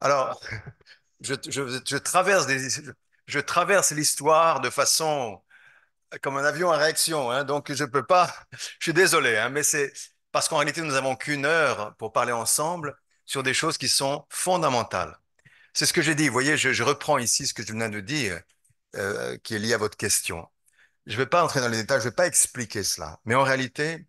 Alors, je traverse l'histoire de façon comme un avion à réaction, hein, donc je peux pas. Je suis désolé, hein, mais c'est parce qu'en réalité nous n'avons qu'une heure pour parler ensemble sur des choses qui sont fondamentales. C'est ce que j'ai dit. Vous voyez, je reprends ici ce que je viens de dire, qui est lié à votre question. Je ne vais pas entrer dans les détails, je ne vais pas expliquer cela, mais en réalité,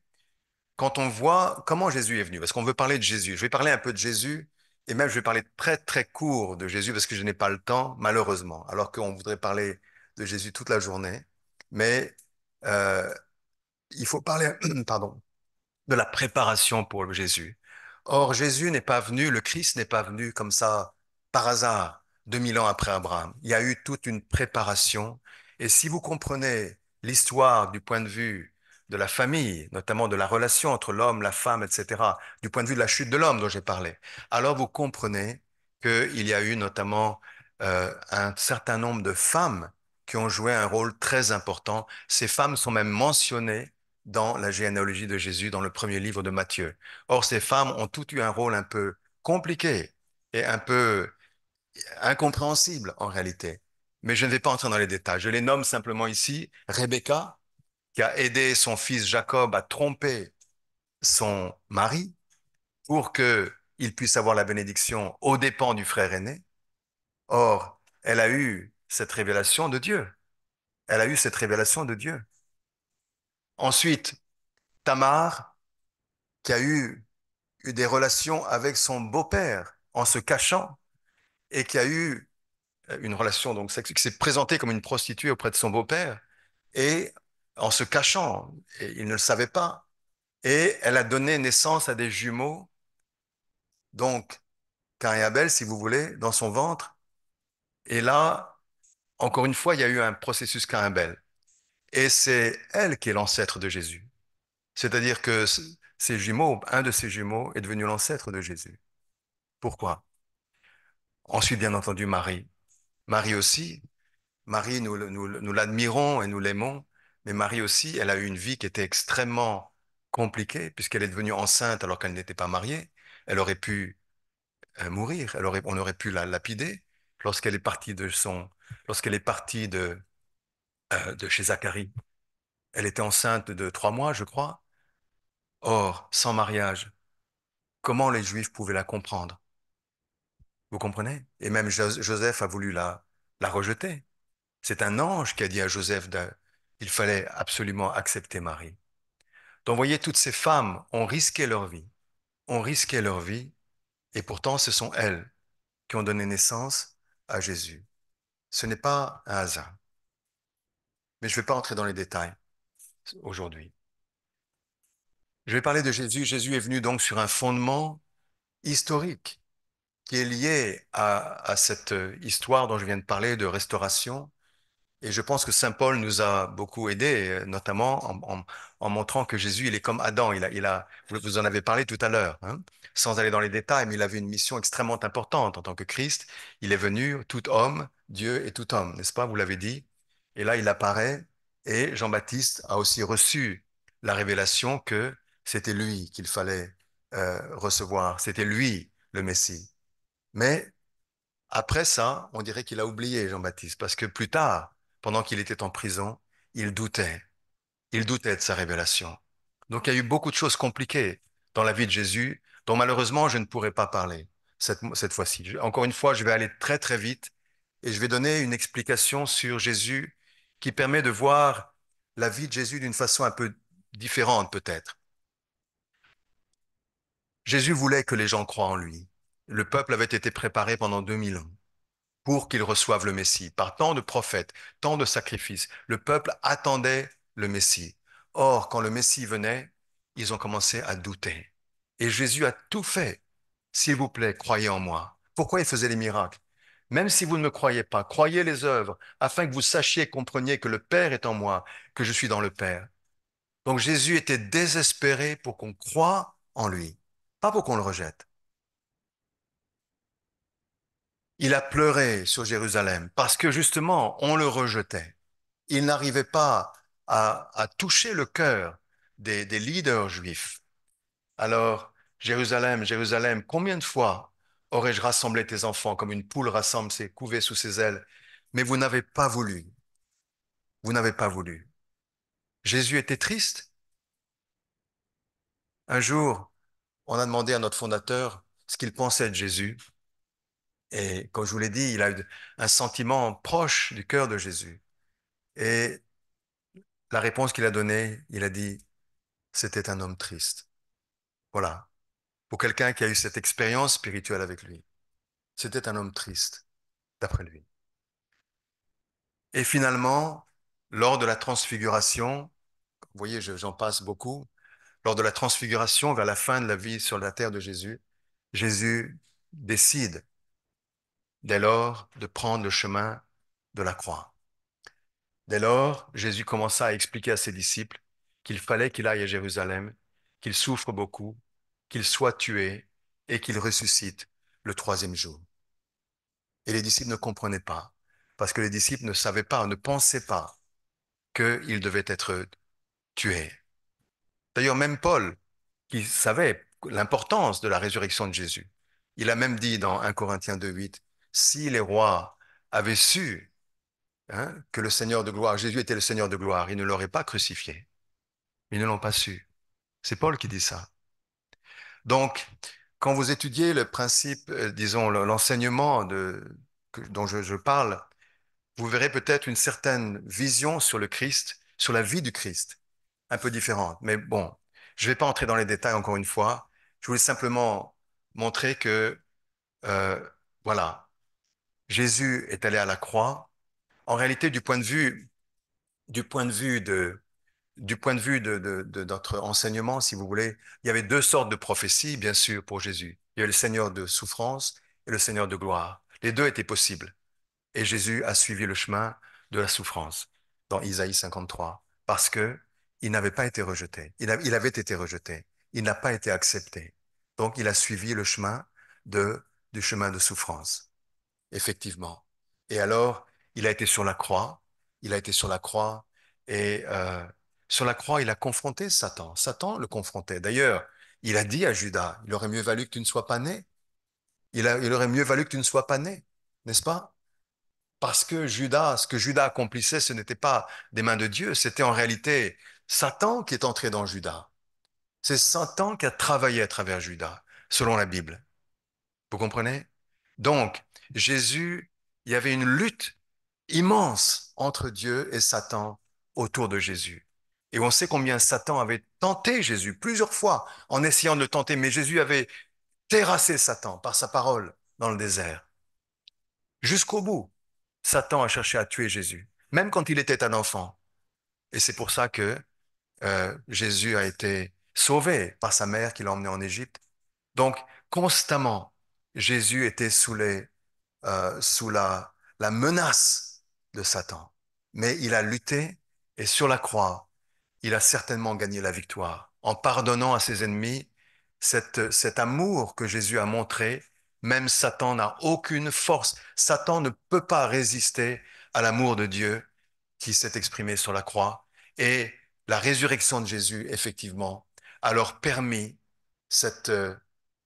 quand on voit comment Jésus est venu, parce qu'on veut parler de Jésus, je vais parler un peu de Jésus, et même je vais parler très très court de Jésus parce que je n'ai pas le temps, malheureusement, alors qu'on voudrait parler de Jésus toute la journée. Mais euh, il faut parler, pardon, de la préparation pour le Jésus. Or, Jésus n'est pas venu, le Christ n'est pas venu comme ça par hasard, 2000 ans après Abraham. Il y a eu toute une préparation. Et si vous comprenez l'histoire du point de vue de la famille, notamment de la relation entre l'homme, la femme, etc., du point de vue de la chute de l'homme dont j'ai parlé, alors vous comprenez qu'il y a eu notamment un certain nombre de femmes qui ont joué un rôle très important. Ces femmes sont même mentionnées dans la généalogie de Jésus, dans le premier livre de Matthieu. Or, ces femmes ont toutes eu un rôle un peu compliqué et un peu incompréhensible en réalité. Mais je ne vais pas entrer dans les détails. Je les nomme simplement ici. Rebecca, qui a aidé son fils Jacob à tromper son mari pour qu'il puisse avoir la bénédiction aux dépens du frère aîné. Or, elle a eu cette révélation de Dieu. Elle a eu cette révélation de Dieu. Ensuite, Tamar, qui a eu des relations avec son beau-père en se cachant et qui a eu une relation donc sexuelle, qui s'est présentée comme une prostituée auprès de son beau-père et en se cachant, et il ne le savait pas. Et elle a donné naissance à des jumeaux, donc Caïn et Abel, si vous voulez, dans son ventre. Et là, encore une fois, il y a eu un processus Caïn-Abel. Et c'est elle qui est l'ancêtre de Jésus. C'est-à-dire que ces jumeaux, un de ces jumeaux est devenu l'ancêtre de Jésus. Pourquoi? Ensuite, bien entendu, Marie. Marie aussi, Marie, nous l'admirons et nous l'aimons, mais Marie aussi, elle a eu une vie qui était extrêmement compliquée puisqu'elle est devenue enceinte alors qu'elle n'était pas mariée. Elle aurait pu mourir, on aurait pu la lapider lorsqu'elle est partie lorsqu'elle est partie de chez Zacharie. Elle était enceinte de 3 mois, je crois. Or, sans mariage, comment les Juifs pouvaient la comprendre? Vous comprenez? Et même Joseph a voulu la rejeter. C'est un ange qui a dit à Joseph qu'il fallait absolument accepter Marie. Donc, vous voyez, toutes ces femmes ont risqué leur vie, et pourtant, ce sont elles qui ont donné naissance à Jésus. Ce n'est pas un hasard. Mais je ne vais pas entrer dans les détails aujourd'hui. Je vais parler de Jésus. Jésus est venu donc sur un fondement historique qui est lié à cette histoire dont je viens de parler de restauration. Et je pense que Saint Paul nous a beaucoup aidés, notamment en montrant que Jésus, il est comme Adam. Vous en avez parlé tout à l'heure, hein, sans aller dans les détails, mais il avait une mission extrêmement importante en tant que Christ. Il est venu tout homme, Dieu et tout homme, n'est-ce pas? Vous l'avez dit. Et là, il apparaît et Jean-Baptiste a aussi reçu la révélation que c'était lui qu'il fallait recevoir. C'était lui le Messie. Mais après ça, on dirait qu'il a oublié Jean-Baptiste, parce que plus tard, pendant qu'il était en prison, il doutait. Il doutait de sa révélation. Donc il y a eu beaucoup de choses compliquées dans la vie de Jésus, dont malheureusement je ne pourrai pas parler cette fois-ci. Encore une fois, je vais aller très très vite et je vais donner une explication sur Jésus qui permet de voir la vie de Jésus d'une façon un peu différente peut-être. Jésus voulait que les gens croient en lui. Le peuple avait été préparé pendant 2000 ans pour qu'il reçoive le Messie. Par tant de prophètes, tant de sacrifices, le peuple attendait le Messie. Or, quand le Messie venait, ils ont commencé à douter. Et Jésus a tout fait. S'il vous plaît, croyez en moi. Pourquoi il faisait les miracles? Même si vous ne me croyez pas, croyez les œuvres, afin que vous sachiez et compreniez que le Père est en moi, que je suis dans le Père. Donc Jésus était désespéré pour qu'on croie en lui, pas pour qu'on le rejette. Il a pleuré sur Jérusalem parce que justement, on le rejetait. Il n'arrivait pas à toucher le cœur des leaders juifs. Alors, Jérusalem, Jérusalem, combien de fois aurais-je rassemblé tes enfants comme une poule rassemble ses couvées sous ses ailes. Mais vous n'avez pas voulu. Vous n'avez pas voulu. Jésus était triste. Un jour, on a demandé à notre fondateur ce qu'il pensait de Jésus. Et comme je vous l'ai dit, il a eu un sentiment proche du cœur de Jésus. Et la réponse qu'il a donnée, il a dit, c'était un homme triste. Voilà. Pour quelqu'un qui a eu cette expérience spirituelle avec lui, c'était un homme triste, d'après lui. Et finalement, lors de la transfiguration, vous voyez, j'en passe beaucoup, lors de la transfiguration, vers la fin de la vie sur la terre de Jésus, Jésus décide dès lors de prendre le chemin de la croix. Dès lors, Jésus commença à expliquer à ses disciples qu'il fallait qu'il aille à Jérusalem, qu'il souffre beaucoup, qu'il soit tué et qu'il ressuscite le troisième jour. Et les disciples ne comprenaient pas, parce que les disciples ne savaient pas, ne pensaient pas qu'il devait être tué. D'ailleurs, même Paul, qui savait l'importance de la résurrection de Jésus, il a même dit dans 1 Corinthiens 2,8, si les rois avaient su que le Seigneur de gloire, Jésus était le Seigneur de gloire, ils ne l'auraient pas crucifié. Ils ne l'ont pas su. C'est Paul qui dit ça. Donc, quand vous étudiez le principe, disons, l'enseignement dont je parle, vous verrez peut-être une certaine vision sur le Christ, sur la vie du Christ, un peu différente. Mais bon, je ne vais pas entrer dans les détails encore une fois. Je voulais simplement montrer que, euh, voilà, Jésus est allé à la croix. En réalité, du point de vue du point de vue de notre enseignement, si vous voulez, il y avait deux sortes de prophéties, bien sûr, pour Jésus. Il y avait le Seigneur de souffrance et le Seigneur de gloire. Les deux étaient possibles. Et Jésus a suivi le chemin de la souffrance dans Isaïe 53 parce que il n'avait pas été rejeté. Il avait été rejeté. Il n'a pas été accepté. Donc, il a suivi le chemin du chemin de souffrance. Effectivement. Et alors, il a été sur la croix. Il a été sur la croix. Et sur la croix, il a confronté Satan. Satan le confrontait. D'ailleurs, il a dit à Judas, il aurait mieux valu que tu ne sois pas né. Il aurait mieux valu que tu ne sois pas né, n'est-ce pas? Parce que Judas, ce que Judas accomplissait, ce n'était pas des mains de Dieu, c'était en réalité Satan qui est entré dans Judas. C'est Satan qui a travaillé à travers Judas, selon la Bible. Vous comprenez? Donc, Jésus, il y avait une lutte immense entre Dieu et Satan autour de Jésus. Et on sait combien Satan avait tenté Jésus plusieurs fois en essayant de le tenter, mais Jésus avait terrassé Satan par sa parole dans le désert. Jusqu'au bout, Satan a cherché à tuer Jésus, même quand il était un enfant. Et c'est pour ça que Jésus a été sauvé par sa mère qui l'a emmené en Égypte. Donc, constamment, Jésus était sous la menace de Satan. Mais il a lutté et sur la croix, il a certainement gagné la victoire en pardonnant à ses ennemis cet amour que Jésus a montré. Même Satan n'a aucune force. Satan ne peut pas résister à l'amour de Dieu qui s'est exprimé sur la croix. Et la résurrection de Jésus, effectivement, a leur permis cette, euh,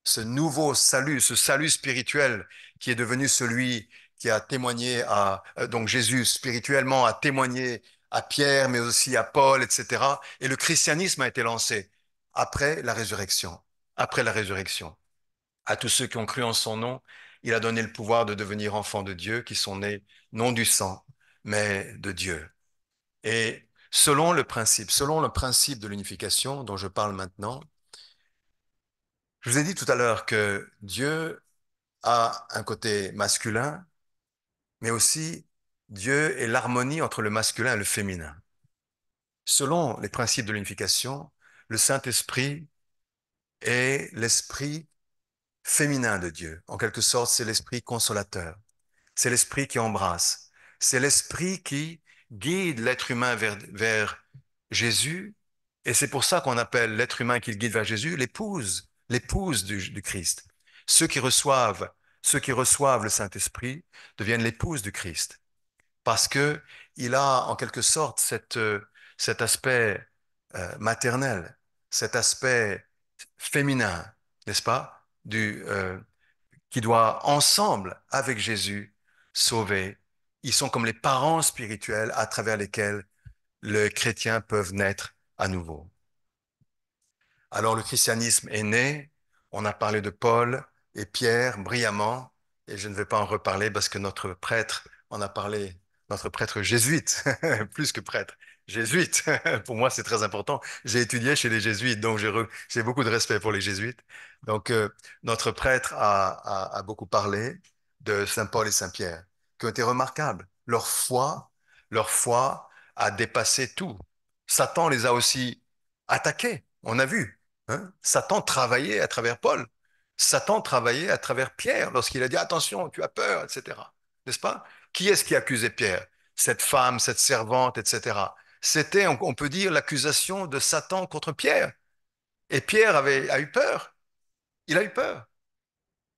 ce nouveau salut, ce salut spirituel qui est devenu celui qui a témoigné donc Jésus spirituellement a témoigné à Pierre, mais aussi à Paul, etc. Et le christianisme a été lancé après la résurrection. Après la résurrection. À tous ceux qui ont cru en son nom, il a donné le pouvoir de devenir enfants de Dieu, qui sont nés non du sang, mais de Dieu. Et selon le principe de l'unification dont je parle maintenant, je vous ai dit tout à l'heure que Dieu a un côté masculin, mais aussi Dieu est l'harmonie entre le masculin et le féminin. Selon les principes de l'unification, le Saint-Esprit est l'esprit féminin de Dieu. En quelque sorte, c'est l'esprit consolateur. C'est l'esprit qui embrasse. C'est l'esprit qui guide l'être humain vers Jésus. Et c'est pour ça qu'on appelle l'être humain qui le guide vers Jésus l'épouse du Christ. Ceux qui reçoivent, ceux qui reçoivent le Saint-Esprit deviennent l'épouse du Christ. Parce que il a en quelque sorte cet aspect maternel, cet aspect féminin, n'est-ce pas, qui doit ensemble, avec Jésus, sauver. Ils sont comme les parents spirituels à travers lesquels les chrétiens peuvent naître à nouveau. Alors le christianisme est né, on a parlé de Paul et Pierre brillamment, et je ne vais pas en reparler parce que notre prêtre en a parlé, notre prêtre jésuite, plus que prêtre, jésuite, pour moi c'est très important. J'ai étudié chez les jésuites, donc j'ai beaucoup de respect pour les jésuites. Donc notre prêtre a beaucoup parlé de Saint Paul et Saint Pierre, qui ont été remarquables. Leur foi a dépassé tout. Satan les a aussi attaqués, on a vu. Hein. Satan travaillait à travers Paul. Satan travaillait à travers Pierre lorsqu'il a dit attention, tu as peur, etc. N'est-ce pas? Qui est-ce qui accusait Pierre? Cette femme, cette servante, etc. C'était, on peut dire, l'accusation de Satan contre Pierre. Et Pierre a eu peur. Il a eu peur.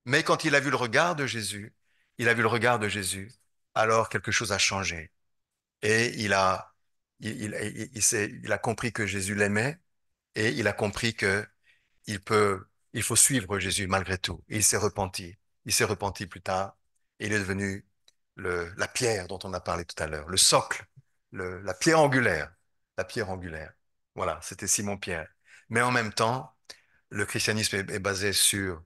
Mais quand il a vu le regard de Jésus, il a vu le regard de Jésus, alors quelque chose a changé. Et il a compris que Jésus l'aimait et il a compris que il peut, il faut suivre Jésus malgré tout. Et il s'est repenti. Il s'est repenti plus tard. Et il est devenu la pierre dont on a parlé tout à l'heure, le socle, la pierre angulaire. La pierre angulaire. Voilà, c'était Simon-Pierre. Mais en même temps, le christianisme est basé sur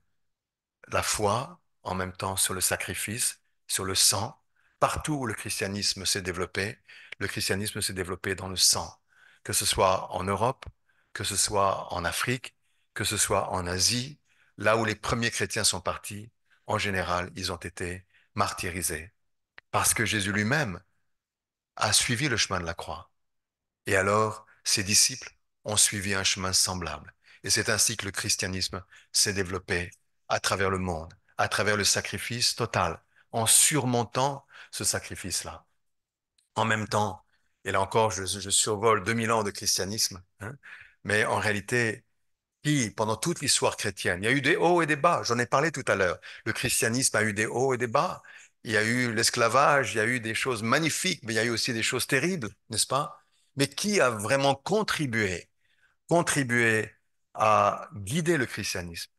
la foi, en même temps sur le sacrifice, sur le sang. Partout où le christianisme s'est développé, le christianisme s'est développé dans le sang, que ce soit en Europe, que ce soit en Afrique, que ce soit en Asie, là où les premiers chrétiens sont partis, en général, ils ont été martyrisés, parce que Jésus lui-même a suivi le chemin de la croix. Et alors, ses disciples ont suivi un chemin semblable. Et c'est ainsi que le christianisme s'est développé à travers le monde, à travers le sacrifice total, en surmontant ce sacrifice-là. En même temps, et là encore, je survole 2000 ans de christianisme, hein, mais en réalité, pendant toute l'histoire chrétienne, il y a eu des hauts et des bas, j'en ai parlé tout à l'heure. Le christianisme a eu des hauts et des bas. Il y a eu l'esclavage, il y a eu des choses magnifiques, mais il y a eu aussi des choses terribles, n'est-ce pas? Mais qui a vraiment contribué à guider le christianisme?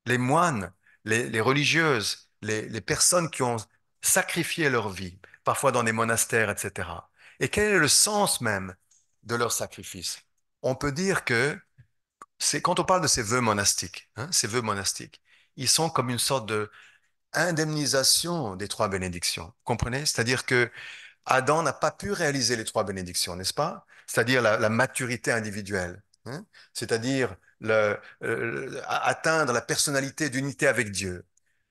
Les moines, les religieuses, les personnes qui ont sacrifié leur vie, parfois dans des monastères, etc. Et quel est le sens même de leur sacrifice? On peut dire que c'est quand on parle de ces vœux monastiques, hein, ces vœux monastiques, ils sont comme une sorte de indemnisation des trois bénédictions. Vous comprenez? C'est-à-dire que Adam n'a pas pu réaliser les trois bénédictions, n'est-ce pas? C'est-à-dire la maturité individuelle, hein. C'est-à-dire atteindre la personnalité d'unité avec Dieu.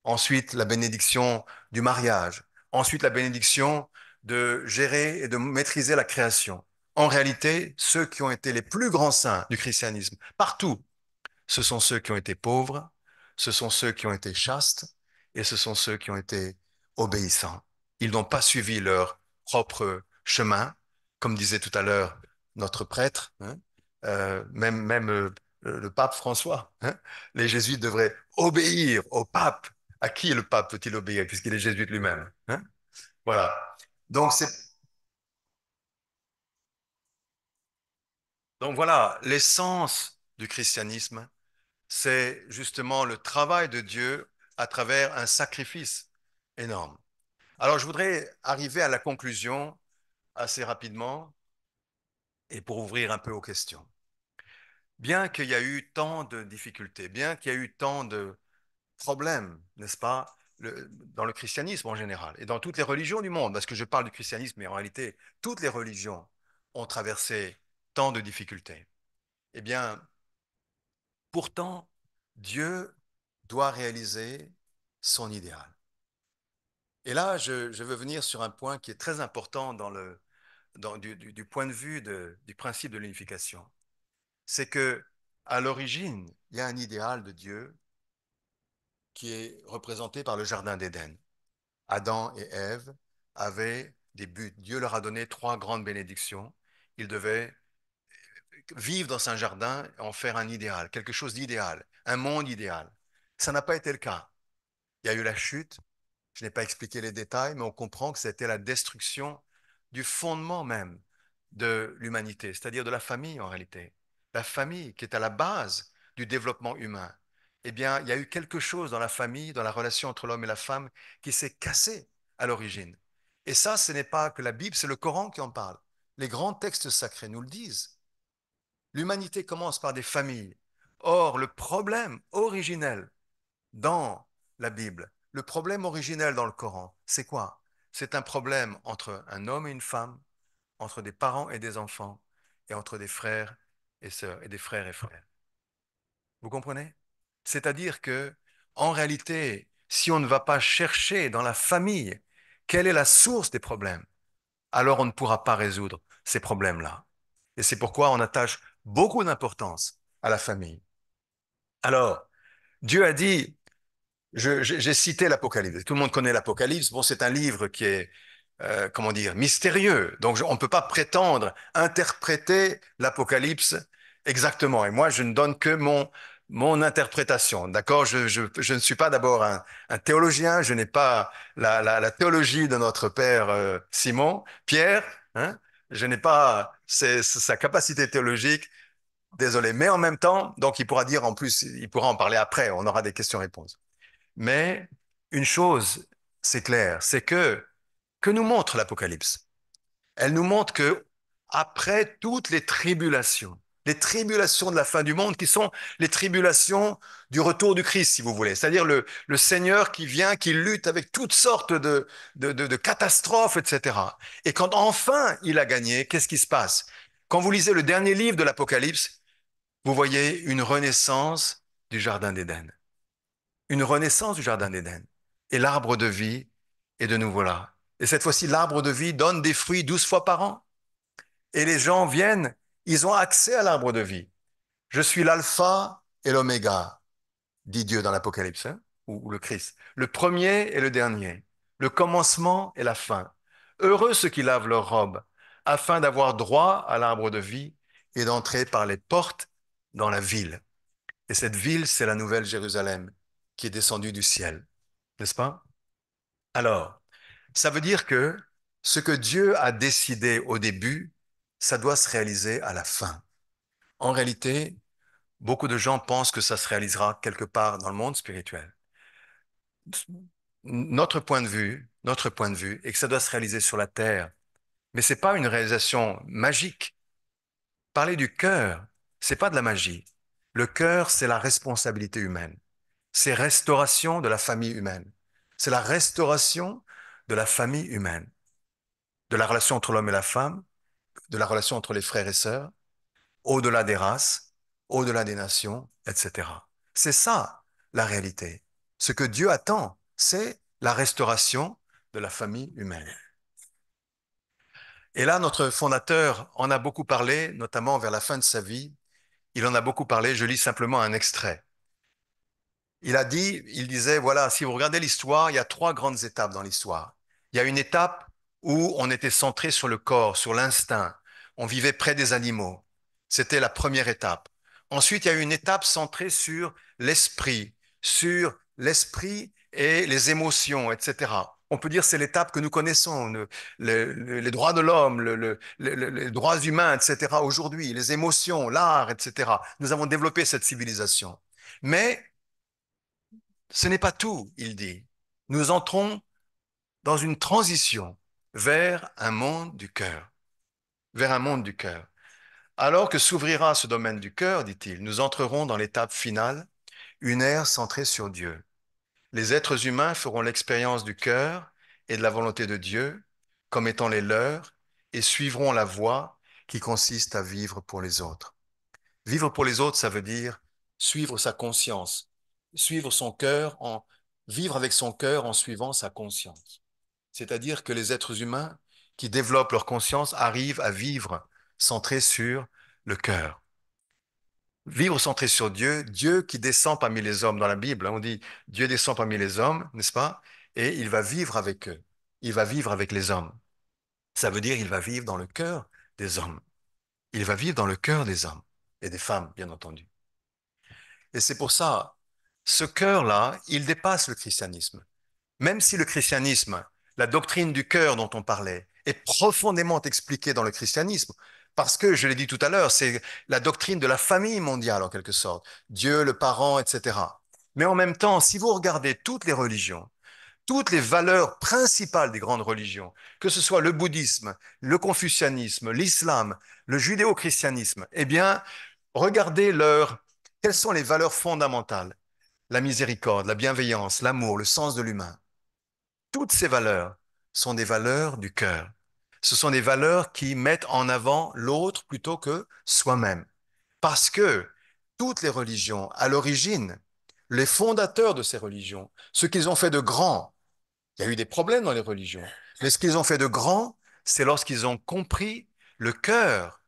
Ensuite, la bénédiction du mariage. Ensuite, la bénédiction de gérer et de maîtriser la création. En réalité, ceux qui ont été les plus grands saints du christianisme, partout, ce sont ceux qui ont été pauvres, ce sont ceux qui ont été chastes et ce sont ceux qui ont été obéissants. Ils n'ont pas suivi leur propre chemin, comme disait tout à l'heure notre prêtre, hein, même le pape François. Hein, les jésuites devraient obéir au pape. À qui le pape peut-il obéir puisqu'il est jésuite lui-même? Hein. Voilà. Donc c'est donc voilà l'essence du christianisme, c'est justement le travail de Dieu à travers un sacrifice énorme. Alors, je voudrais arriver à la conclusion assez rapidement et pour ouvrir un peu aux questions. Bien qu'il y a eu tant de difficultés, bien qu'il y a eu tant de problèmes, n'est-ce pas, dans le christianisme en général et dans toutes les religions du monde, parce que je parle du christianisme, mais en réalité, toutes les religions ont traversé tant de difficultés. Eh bien, pourtant, Dieu doit réaliser son idéal. Et là, je veux venir sur un point qui est très important du point de vue du principe de l'unification. C'est que, à l'origine, il y a un idéal de Dieu qui est représenté par le Jardin d'Éden. Adam et Ève avaient des buts. Dieu leur a donné trois grandes bénédictions. Ils devaient vivre dans un jardin et en faire un idéal, quelque chose d'idéal, un monde idéal. Ça n'a pas été le cas. Il y a eu la chute. Je n'ai pas expliqué les détails, mais on comprend que c'était la destruction du fondement même de l'humanité, c'est-à-dire de la famille en réalité. La famille qui est à la base du développement humain. eh bien, il y a eu quelque chose dans la famille, dans la relation entre l'homme et la femme, qui s'est cassé à l'origine. Et ça, ce n'est pas que la Bible, c'est le Coran qui en parle. Les grands textes sacrés nous le disent. L'humanité commence par des familles. Or, le problème originel dans la Bible, le problème originel dans le Coran, c'est quoi? C'est un problème entre un homme et une femme, entre des parents et des enfants, et entre des frères et sœurs, et des frères et frères. Vous comprenez? C'est-à-dire que, en réalité, si on ne va pas chercher dans la famille quelle est la source des problèmes, alors on ne pourra pas résoudre ces problèmes-là. Et c'est pourquoi on attache beaucoup d'importance à la famille. Alors, Dieu a dit, j'ai cité l'Apocalypse. Tout le monde connaît l'Apocalypse. Bon, c'est un livre qui est, comment dire, mystérieux. Donc, on ne peut pas prétendre interpréter l'Apocalypse exactement. Et moi, je ne donne que mon interprétation. D'accord? Je ne suis pas d'abord un théologien. Je n'ai pas la théologie de notre père Simon, Pierre. Hein? Je n'ai pas sa capacité théologique. Désolé. Mais en même temps, donc il pourra dire en plus, il pourra en parler après. On aura des questions-réponses. Mais une chose, c'est clair, c'est que nous montre l'Apocalypse? Elle nous montre que après toutes les tribulations de la fin du monde, qui sont les tribulations du retour du Christ, si vous voulez, c'est-à-dire le Seigneur qui vient, qui lutte avec toutes sortes de catastrophes, etc. Et quand enfin il a gagné, qu'est-ce qui se passe? Quand vous lisez le dernier livre de l'Apocalypse, vous voyez une renaissance du Jardin d'Éden, une renaissance du Jardin d'Éden. Et l'arbre de vie est de nouveau là. Et cette fois-ci, l'arbre de vie donne des fruits 12 fois par an. Et les gens viennent, ils ont accès à l'arbre de vie. Je suis l'alpha et l'oméga, dit Dieu dans l'Apocalypse, hein, ou le Christ. Le premier et le dernier, le commencement et la fin. Heureux ceux qui lavent leurs robes, afin d'avoir droit à l'arbre de vie et d'entrer par les portes dans la ville. Et cette ville, c'est la nouvelle Jérusalem qui est descendue du ciel, n'est-ce pas? Alors, ça veut dire que ce que Dieu a décidé au début, ça doit se réaliser à la fin. En réalité, beaucoup de gens pensent que ça se réalisera quelque part dans le monde spirituel. Notre point de vue est que ça doit se réaliser sur la terre. Mais c'est pas une réalisation magique. Parler du cœur, c'est pas de la magie. Le cœur, c'est la responsabilité humaine. C'est restauration de la famille humaine. C'est la restauration de la famille humaine, de la relation entre l'homme et la femme, de la relation entre les frères et sœurs, au-delà des races, au-delà des nations, etc. C'est ça la réalité. Ce que Dieu attend, c'est la restauration de la famille humaine. Et là, notre fondateur en a beaucoup parlé, notamment vers la fin de sa vie. Il en a beaucoup parlé, je lis simplement un extrait. Il disait, voilà, si vous regardez l'histoire, il y a trois grandes étapes dans l'histoire. Il y a une étape où on était centré sur le corps, sur l'instinct. On vivait près des animaux. C'était la première étape. Ensuite, il y a eu une étape centrée sur l'esprit et les émotions, etc. On peut dire que c'est l'étape que nous connaissons, les droits de l'homme, les droits humains, etc. Aujourd'hui, les émotions, l'art, etc. Nous avons développé cette civilisation. Mais ce n'est pas tout, il dit. Nous entrons dans une transition vers un monde du cœur, vers un monde du cœur. Alors que s'ouvrira ce domaine du cœur, dit-il, nous entrerons dans l'étape finale, une ère centrée sur Dieu. Les êtres humains feront l'expérience du cœur et de la volonté de Dieu comme étant les leurs et suivront la voie qui consiste à vivre pour les autres. Vivre pour les autres, ça veut dire suivre sa conscience, suivre son cœur en vivre avec son cœur en suivant sa conscience. C'est-à-dire que les êtres humains qui développent leur conscience arrivent à vivre centrés sur le cœur. Vivre centré sur Dieu, Dieu qui descend parmi les hommes dans la Bible, hein, on dit Dieu descend parmi les hommes, n'est-ce pas? Et il va vivre avec eux. Il va vivre avec les hommes. Ça veut dire il va vivre dans le cœur des hommes. Il va vivre dans le cœur des hommes et des femmes, bien entendu. Et c'est pour ça, ce cœur-là, il dépasse le christianisme. Même si le christianisme, la doctrine du cœur dont on parlait, est profondément expliquée dans le christianisme, parce que, je l'ai dit tout à l'heure, c'est la doctrine de la famille mondiale en quelque sorte, Dieu, le parent, etc. Mais en même temps, si vous regardez toutes les religions, toutes les valeurs principales des grandes religions, que ce soit le bouddhisme, le confucianisme, l'islam, le judéo-christianisme, eh bien, regardez quelles sont les valeurs fondamentales? La miséricorde, la bienveillance, l'amour, le sens de l'humain. Toutes ces valeurs sont des valeurs du cœur. Ce sont des valeurs qui mettent en avant l'autre plutôt que soi-même. Parce que toutes les religions, à l'origine, les fondateurs de ces religions, ce qu'ils ont fait de grand, il y a eu des problèmes dans les religions, mais ce qu'ils ont fait de grand, c'est lorsqu'ils ont compris le cœur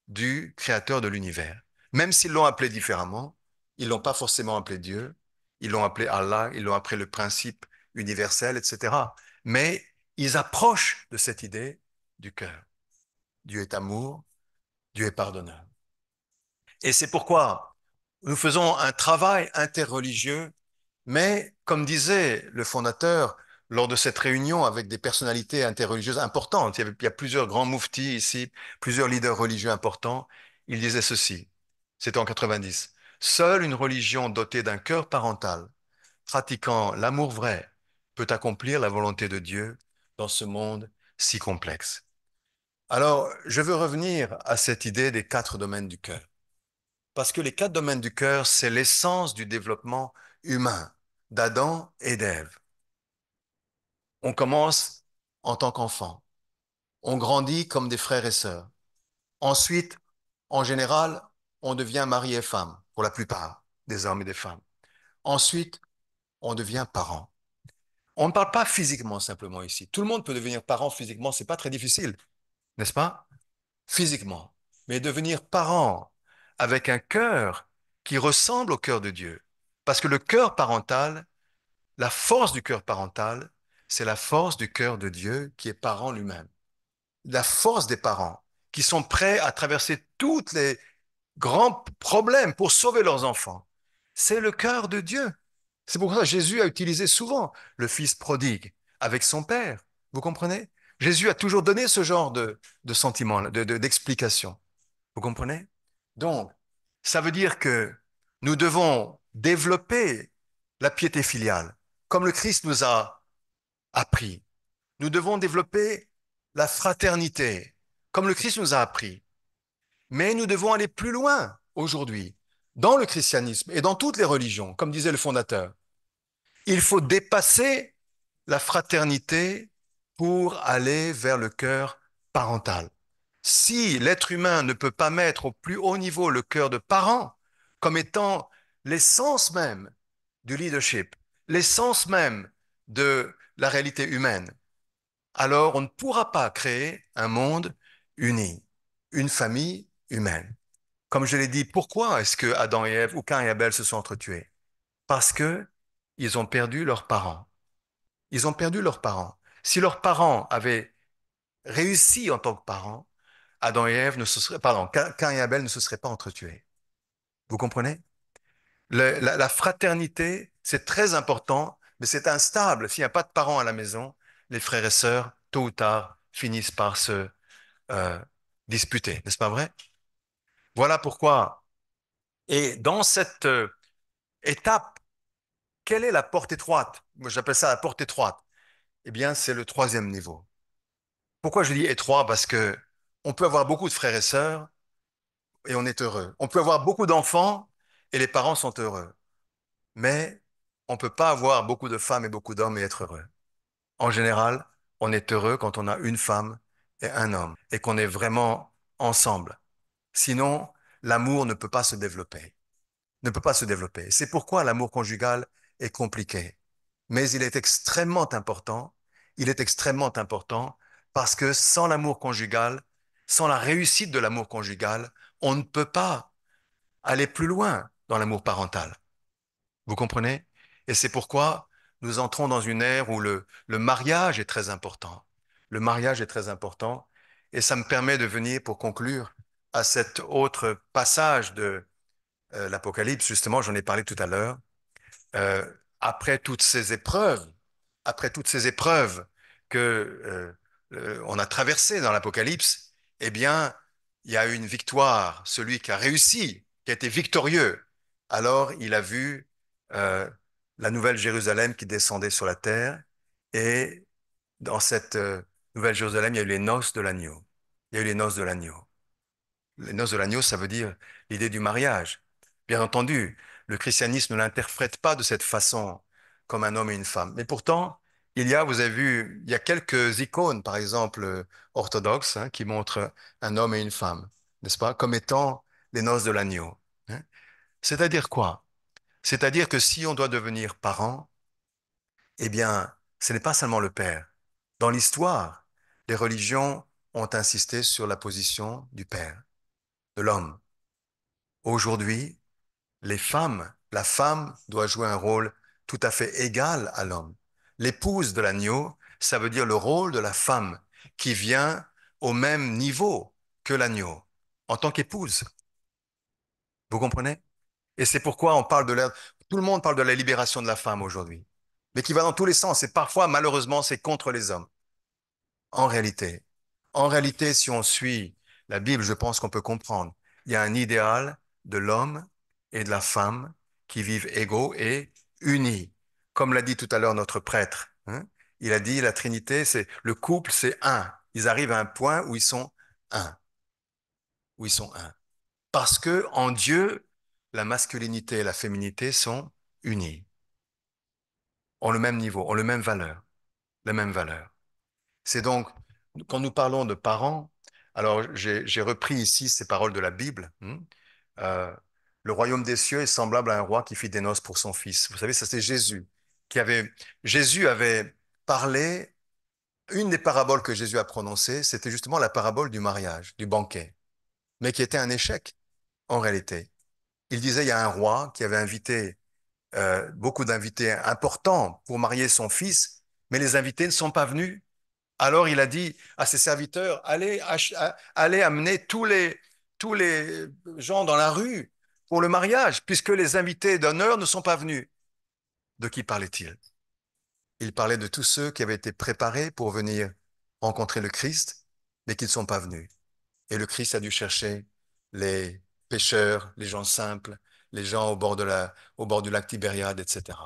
du créateur de l'univers. Même s'ils l'ont appelé différemment, ils l'ont pas forcément appelé Dieu, ils l'ont appelé Allah, ils l'ont appelé le principe universel, etc. Mais ils approchent de cette idée du cœur. Dieu est amour, Dieu est pardonneur. Et c'est pourquoi nous faisons un travail interreligieux, mais comme disait le fondateur lors de cette réunion avec des personnalités interreligieuses importantes, il y a plusieurs grands mouftis ici, plusieurs leaders religieux importants, il disait ceci, c'était en 90, seule une religion dotée d'un cœur parental, pratiquant l'amour vrai, peut accomplir la volonté de Dieu dans ce monde si complexe. Alors, je veux revenir à cette idée des quatre domaines du cœur. Parce que les quatre domaines du cœur, c'est l'essence du développement humain d'Adam et d'Ève. On commence en tant qu'enfant. On grandit comme des frères et sœurs. Ensuite, en général, on devient mari et femme, pour la plupart des hommes et des femmes. Ensuite, on devient parent. On ne parle pas physiquement simplement ici. Tout le monde peut devenir parent physiquement, c'est pas très difficile, n'est-ce pas? Physiquement. Mais devenir parent avec un cœur qui ressemble au cœur de Dieu. Parce que le cœur parental, la force du cœur parental, c'est la force du cœur de Dieu qui est parent lui-même. La force des parents qui sont prêts à traverser tous les grands problèmes pour sauver leurs enfants. C'est le cœur de Dieu. C'est pour ça que Jésus a utilisé souvent le fils prodigue avec son père. Vous comprenez? Jésus a toujours donné ce genre de sentiment, d'explication. Vous comprenez? Donc, ça veut dire que nous devons développer la piété filiale, comme le Christ nous a appris. Nous devons développer la fraternité, comme le Christ nous a appris. Mais nous devons aller plus loin aujourd'hui, dans le christianisme et dans toutes les religions, comme disait le fondateur. Il faut dépasser la fraternité pour aller vers le cœur parental. Si l'être humain ne peut pas mettre au plus haut niveau le cœur de parent comme étant l'essence même du leadership, l'essence même de la réalité humaine, alors on ne pourra pas créer un monde uni, une famille humaine. Comme je l'ai dit, pourquoi est-ce que Adam et Ève ou Cain et Abel se sont entretués? Parce que ils ont perdu leurs parents. Ils ont perdu leurs parents. Si leurs parents avaient réussi en tant que parents, Adam et Ève ne se seraient, pardon, Cain et Abel ne se seraient pas entretués. Vous comprenez? La fraternité, c'est très important, mais c'est instable. S'il n'y a pas de parents à la maison, les frères et sœurs, tôt ou tard, finissent par se euh, disputer, n'est-ce pas vrai? Voilà pourquoi. Et dans cette étape, quelle est la porte étroite? Moi, j'appelle ça la porte étroite. Eh bien, c'est le troisième niveau. Pourquoi je dis étroit? Parce que on peut avoir beaucoup de frères et sœurs et on est heureux. On peut avoir beaucoup d'enfants et les parents sont heureux. Mais on ne peut pas avoir beaucoup de femmes et beaucoup d'hommes et être heureux. En général, on est heureux quand on a une femme et un homme et qu'on est vraiment ensemble. Sinon, l'amour ne peut pas se développer. Ne peut pas se développer. C'est pourquoi l'amour conjugal est compliqué. Mais il est extrêmement important. Il est extrêmement important parce que sans l'amour conjugal, sans la réussite de l'amour conjugal, on ne peut pas aller plus loin dans l'amour parental. Vous comprenez? Et c'est pourquoi nous entrons dans une ère où le mariage est très important. Le mariage est très important. Et ça me permet de venir pour conclure à cet autre passage de l'Apocalypse. Justement, j'en ai parlé tout à l'heure. Euh, après toutes ces épreuves, après toutes ces épreuves que on a traversées dans l'Apocalypse, eh bien, il y a eu une victoire. Celui qui a réussi, qui a été victorieux, alors il a vu euh, la nouvelle Jérusalem qui descendait sur la terre. Et dans cette nouvelle Jérusalem, il y a eu les noces de l'agneau. Il y a eu les noces de l'agneau. Les noces de l'agneau, ça veut dire l'idée du mariage. Bien entendu, le christianisme ne l'interprète pas de cette façon, comme un homme et une femme. Mais pourtant, vous avez vu, il y a quelques icônes, par exemple, orthodoxes, hein, qui montrent un homme et une femme, n'est-ce pas, comme étant les noces de l'agneau. Hein. C'est-à-dire quoi? C'est-à-dire que si on doit devenir parent, eh bien, ce n'est pas seulement le père. Dans l'histoire, les religions ont insisté sur la position du père, de l'homme. Aujourd'hui, la femme doit jouer un rôle tout à fait égal à l'homme. L'épouse de l'agneau, ça veut dire le rôle de la femme qui vient au même niveau que l'agneau en tant qu'épouse. Vous comprenez? Et c'est pourquoi tout le monde parle de la libération de la femme aujourd'hui, mais qui va dans tous les sens. Et parfois, malheureusement, c'est contre les hommes. En réalité, si on suit la Bible, je pense qu'on peut comprendre. Il y a un idéal de l'homme et de la femme qui vivent égaux et unis. Comme l'a dit tout à l'heure notre prêtre, hein. Il a dit la Trinité, c'est le couple, c'est un. Ils arrivent à un point où ils sont un, où ils sont un. Parce que en Dieu, la masculinité et la féminité sont unies, ont le même niveau, ont le même valeur, la même valeur. C'est donc, quand nous parlons de parents, alors j'ai repris ici ces paroles de la Bible. Euh, le royaume des cieux est semblable à un roi qui fit des noces pour son fils. Vous savez, ça c'est Jésus Jésus avait parlé, une des paraboles que Jésus a prononcées, c'était justement la parabole du mariage, du banquet, mais qui était un échec en réalité. Il disait, il y a un roi qui avait invité beaucoup d'invités importants pour marier son fils, mais les invités ne sont pas venus. Alors il a dit à ses serviteurs, allez amener tous les gens dans la rue pour le mariage, puisque les invités d'honneur ne sont pas venus. De qui parlait-il? Il parlait de tous ceux qui avaient été préparés pour venir rencontrer le Christ, mais qui ne sont pas venus. Et le Christ a dû chercher les pêcheurs, les gens simples, les gens au bord du lac Tibériade, etc.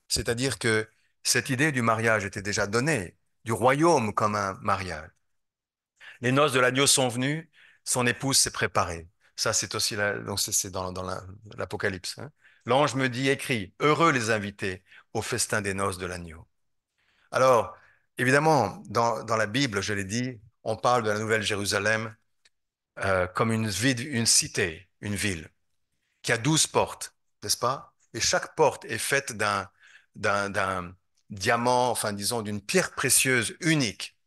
C'est-à-dire que cette idée du mariage était déjà donnée, du royaume comme un mariage. Les noces de l'agneau sont venues, son épouse s'est préparée. Ça, c'est aussi donc c'est dans l'Apocalypse. Hein. L'ange me dit, écrit, heureux les invités au festin des noces de l'agneau. Alors, évidemment, dans la Bible, je l'ai dit, on parle de la Nouvelle Jérusalem comme une cité, une ville, qui a 12 portes, n'est-ce pas? Et chaque porte est faite d'un diamant, enfin disons d'une pierre précieuse unique.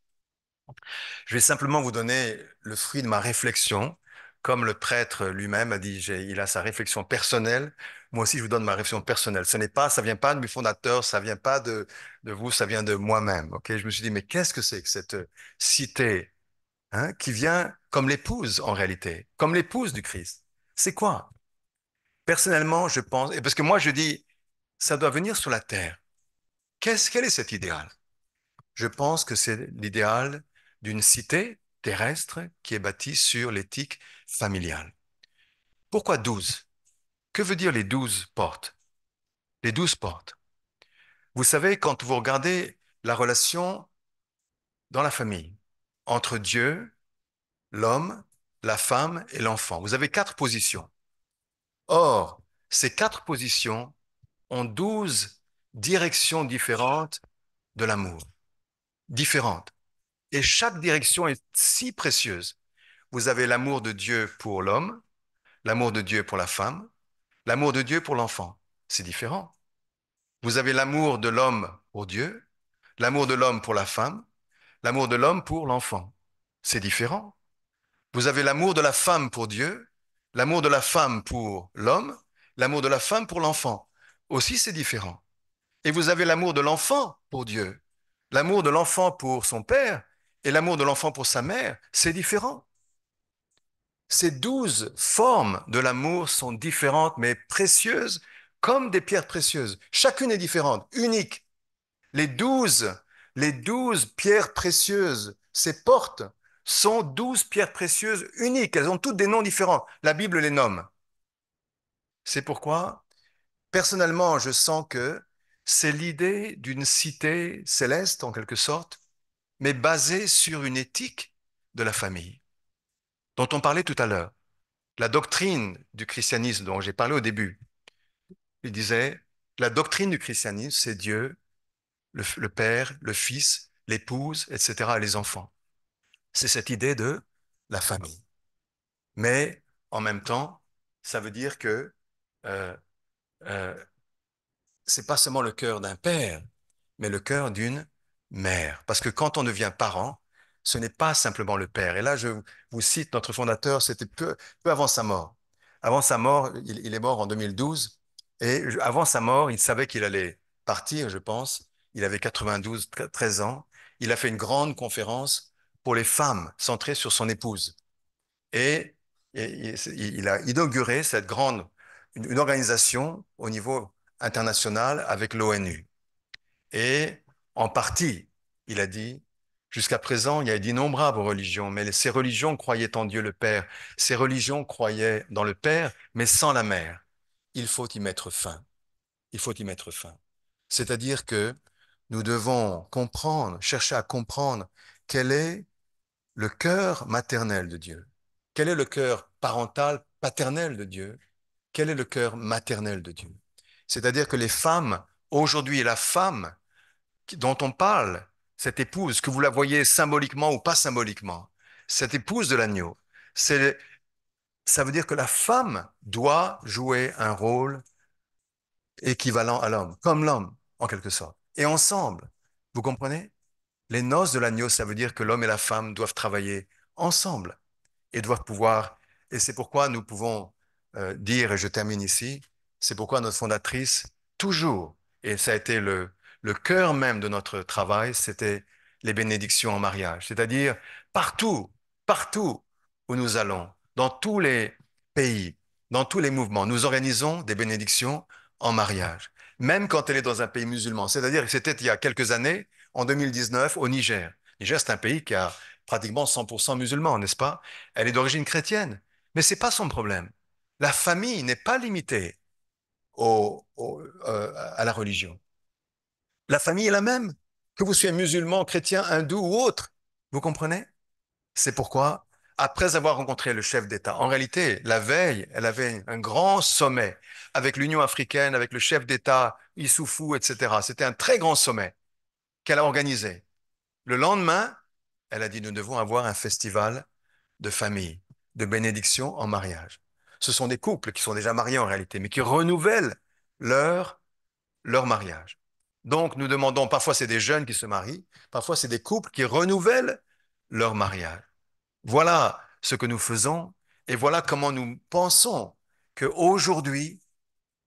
Je vais simplement vous donner le fruit de ma réflexion. Comme le prêtre lui-même a dit, il a sa réflexion personnelle. Moi aussi, je vous donne ma réflexion personnelle. Ça vient pas de mes fondateurs, ça vient pas de vous, ça vient de moi-même. Ok, je me suis dit, mais qu'est-ce que c'est que cette cité, hein, qui vient comme l'épouse en réalité, comme l'épouse du Christ? C'est quoi? Personnellement, je pense, et parce que moi je dis, ça doit venir sur la terre. Quel est cet idéal? Je pense que c'est l'idéal d'une cité terrestre qui est bâtie sur l'éthique familiale. Pourquoi 12? Que veut dire les 12 portes? Les 12 portes. Vous savez, quand vous regardez la relation dans la famille entre Dieu, l'homme, la femme et l'enfant, vous avez 4 positions. Or, ces 4 positions ont 12 directions différentes de l'amour, différentes. Et chaque direction est si précieuse. Vous avez l'amour de Dieu pour l'homme, l'amour de Dieu pour la femme, l'amour de Dieu pour l'enfant. C'est différent. Vous avez l'amour de l'homme pour Dieu, l'amour de l'homme pour la femme, l'amour de l'homme pour l'enfant. C'est différent. Vous avez l'amour de la femme pour Dieu, l'amour de la femme pour l'homme, l'amour de la femme pour l'enfant. Aussi, c'est différent. Et vous avez l'amour de l'enfant pour Dieu, l'amour de l'enfant pour son père et l'amour de l'enfant pour sa mère. C'est différent. Ces 12 formes de l'amour sont différentes mais précieuses comme des pierres précieuses. Chacune est différente, unique. Les 12, les 12 pierres précieuses, ces portes, sont 12 pierres précieuses uniques. Elles ont toutes des noms différents. La Bible les nomme. C'est pourquoi Personnellement, je sens que c'est l'idée d'une cité céleste, en quelque sorte, mais basée sur une éthique de la famille, dont on parlait tout à l'heure. La doctrine du christianisme dont j'ai parlé au début, il disait, la doctrine du christianisme, c'est Dieu, le Père, le Fils, l'épouse, etc., et les enfants. C'est cette idée de la famille. Mais en même temps, ça veut dire que euh, euh, c'est pas seulement le cœur d'un père, mais le cœur d'une mère. Parce que quand on devient parent, ce n'est pas simplement le père. Et là, je vous cite notre fondateur, c'était peu avant sa mort. Avant sa mort, il est mort en 2012. Et avant sa mort, il savait qu'il allait partir, je pense. Il avait 92, 13 ans. Il a fait une grande conférence pour les femmes, centrée sur son épouse. Et, il a inauguré cette grande, une organisation au niveau international avec l'ONU. Et en partie, il a dit, jusqu'à présent, il y a d'innombrables religions, mais ces religions croyaient en Dieu le Père. Ces religions croyaient dans le Père, mais sans la mère. Il faut y mettre fin. Il faut y mettre fin. C'est-à-dire que nous devons comprendre, chercher à comprendre quel est le cœur maternel de Dieu. Quel est le cœur parental, paternel de Dieu? Quel est le cœur maternel de Dieu? C'est-à-dire que les femmes, aujourd'hui, la femme dont on parle, cette épouse, que vous la voyez symboliquement ou pas symboliquement, cette épouse de l'agneau, c'est, ça veut dire que la femme doit jouer un rôle équivalent à l'homme, comme l'homme, en quelque sorte. Et ensemble, vous comprenez? Les noces de l'agneau, ça veut dire que l'homme et la femme doivent travailler ensemble et doivent pouvoir, et c'est pourquoi nous pouvons dire, et je termine ici, c'est pourquoi notre fondatrice, toujours, et ça a été le cœur même de notre travail, c'était les bénédictions en mariage, c'est-à-dire partout, partout où nous allons, dans tous les pays, dans tous les mouvements, nous organisons des bénédictions en mariage, même quand elle est dans un pays musulman, c'est-à-dire que c'était il y a quelques années, en 2019, au Niger. Niger, c'est un pays qui a pratiquement 100% musulman, n'est-ce pas? Elle est d'origine chrétienne, mais c'est pas son problème. La famille n'est pas limitée à la religion. La famille est la même, que vous soyez musulman, chrétien, hindou ou autre. Vous comprenez? C'est pourquoi, après avoir rencontré le chef d'État, en réalité, la veille, elle avait un grand sommet avec l'Union africaine, avec le chef d'État, Issoufou, etc. C'était un très grand sommet qu'elle a organisé. Le lendemain, elle a dit, nous devons avoir un festival de famille, de bénédiction en mariage. Ce sont des couples qui sont déjà mariés en réalité, mais qui renouvellent leur, leur mariage. Donc, nous demandons, parfois c'est des jeunes qui se marient, parfois c'est des couples qui renouvellent leur mariage. Voilà ce que nous faisons et voilà comment nous pensons qu'aujourd'hui,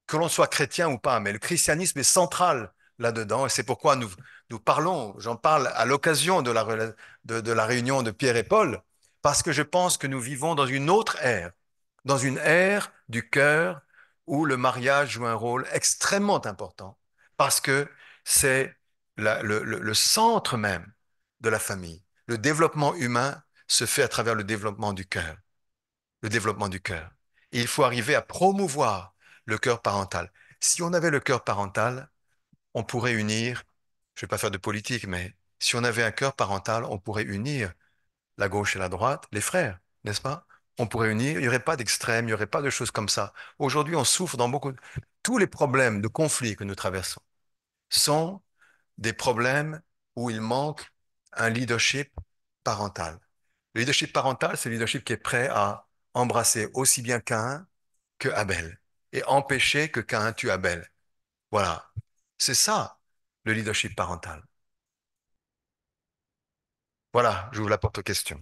que l'on soit chrétien ou pas, mais le christianisme est central là-dedans, et c'est pourquoi nous parlons, j'en parle à l'occasion de la réunion de Pierre et Paul, parce que je pense que nous vivons dans une ère du cœur où le mariage joue un rôle extrêmement important, parce que c'est le centre même de la famille. Le développement humain se fait à travers le développement du cœur, le développement du cœur. Et il faut arriver à promouvoir le cœur parental. Si on avait le cœur parental, on pourrait unir, je ne vais pas faire de politique, mais si on avait un cœur parental, on pourrait unir la gauche et la droite, les frères, n'est-ce pas? On pourrait unir, il n'y aurait pas d'extrême, il n'y aurait pas de choses comme ça. Aujourd'hui, on souffre dans beaucoup. Tous les problèmes de conflit que nous traversons sont des problèmes où il manque un leadership parental. Le leadership parental, c'est le leadership qui est prêt à embrasser aussi bien Caïn que Abel et empêcher que Caïn tue Abel. Voilà. C'est ça, le leadership parental. Voilà, je vous la porte aux questions.